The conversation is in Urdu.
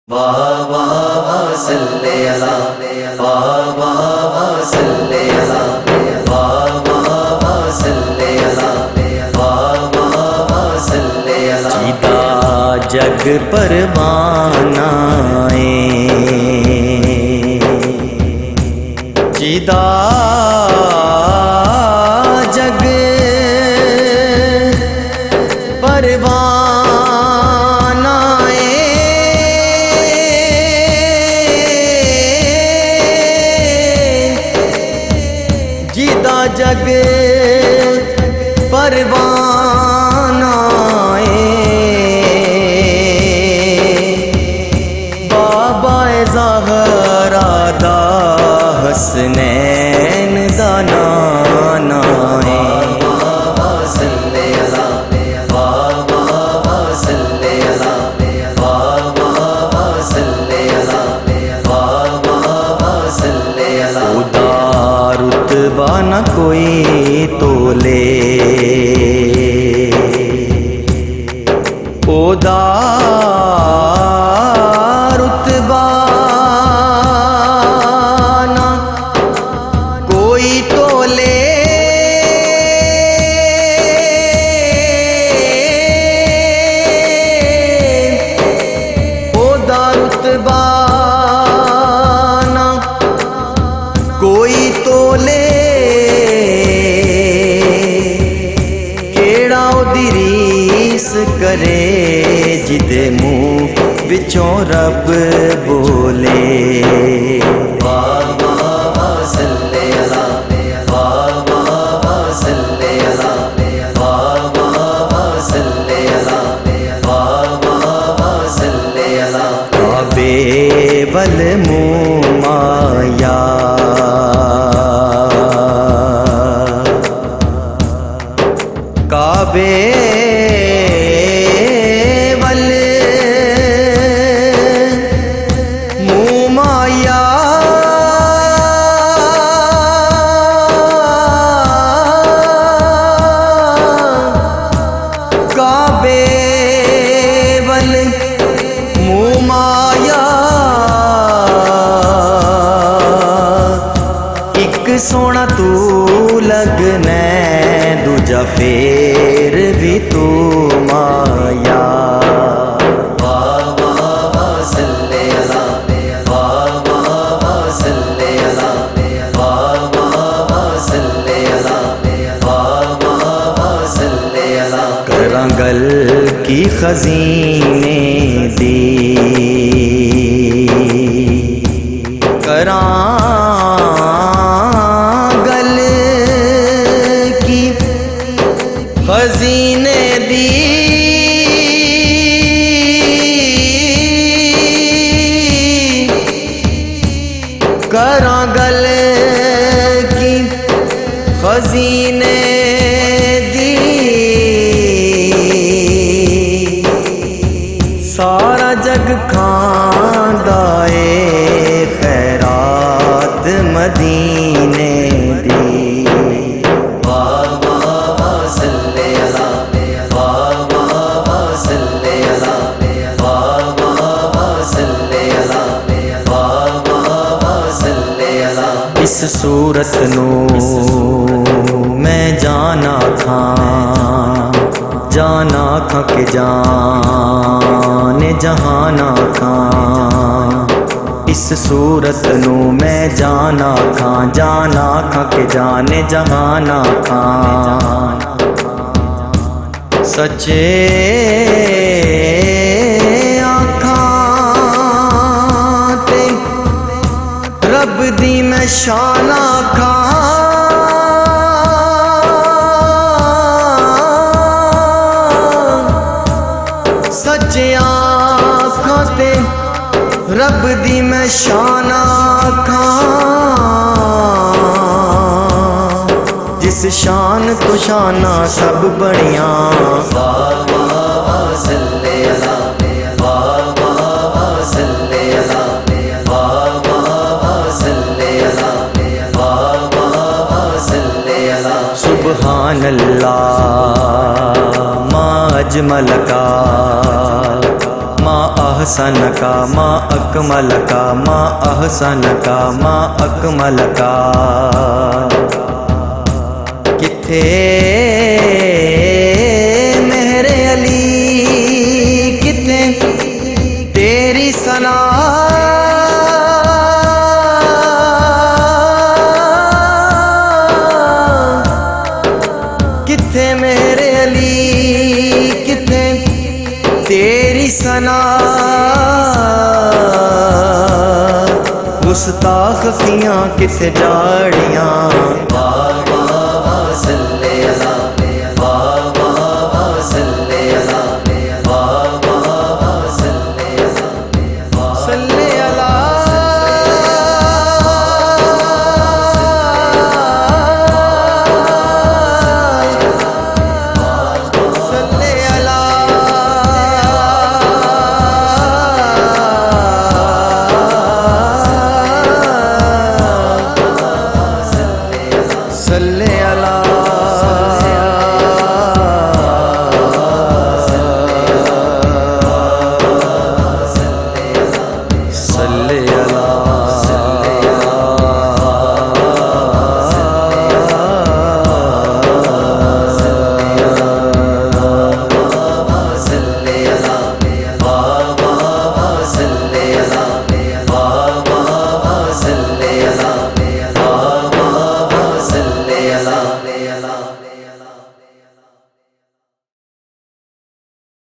واہ واہ صلی اللہ واہ واہ صلی اللہ واہ واہ صلی اللہ واہ واہ صلی اللہ جیتا جگ پروانہ جیتا جگ پروانہ جیتا جگ پروانہ بابا زہرا دا حسنین دا نانا صلی اللہ واہ واہ صلی اللہ واہ واہ صلی اللہ واہ واہ صلی اللہ خدا رتبہ نہ کوئی تولے خدا رتبہ نہ کوئی تولے خدا رتبہ نہ کوئی تولے کیڑا اودی ریس کرے جدے منہ وچوں رب بولے واہ واہ صلی اللہ واہ واہ صلی اللہ واہ واہ صلی اللہ واہ واہ صلی اللہ کعبے ول منہ مایا کعبے ول منہ مایا کعبے ول منہ مایا ایک سونا تو لگنا دوجا پھر بھی تو مایا واہ واہ صلی اللہ واہ واہ صلی اللہ واہ واہ صلی اللہ واہ واہ صلی اللہ کراں گل کی خزینے دی کراں گل کی خزینے دی کراں گل کی خزینے دی سارا جگ کھاندا اے خیرات مدینے دی واہ واہ صلی اللہ واہ واہ صلی اللہ واہ واہ صلی اللہ واہ واہ صلی اللہ اس صورت نو میں جانا کھاں جانا کھاں کہ جان جہانا کھاں اس صورت نو میں جانا کھاں جانا کھاں کہ جان جہانا کھاں سچے آنکھاں تے رب دی میں شان آکھاں سچے آنکھاں تے رب دی میں شان آکھاں جس شان تو شاناں سب بڑیاں واہ واہ صلی اللہ واہ واہ صلی اللہ واہ واہ صلی اللہ واہ واہ صلی اللہ سبحان اللہ ما اجمل کا ما أحسنك ما أكملك ما أحسنك ما أكملك کتھے مہر علی کتھے تیری ثنا کتھے مہر علی کتھے تیری ثنا گستاخ کیاں کتھے جاڑیاں صلی اللہ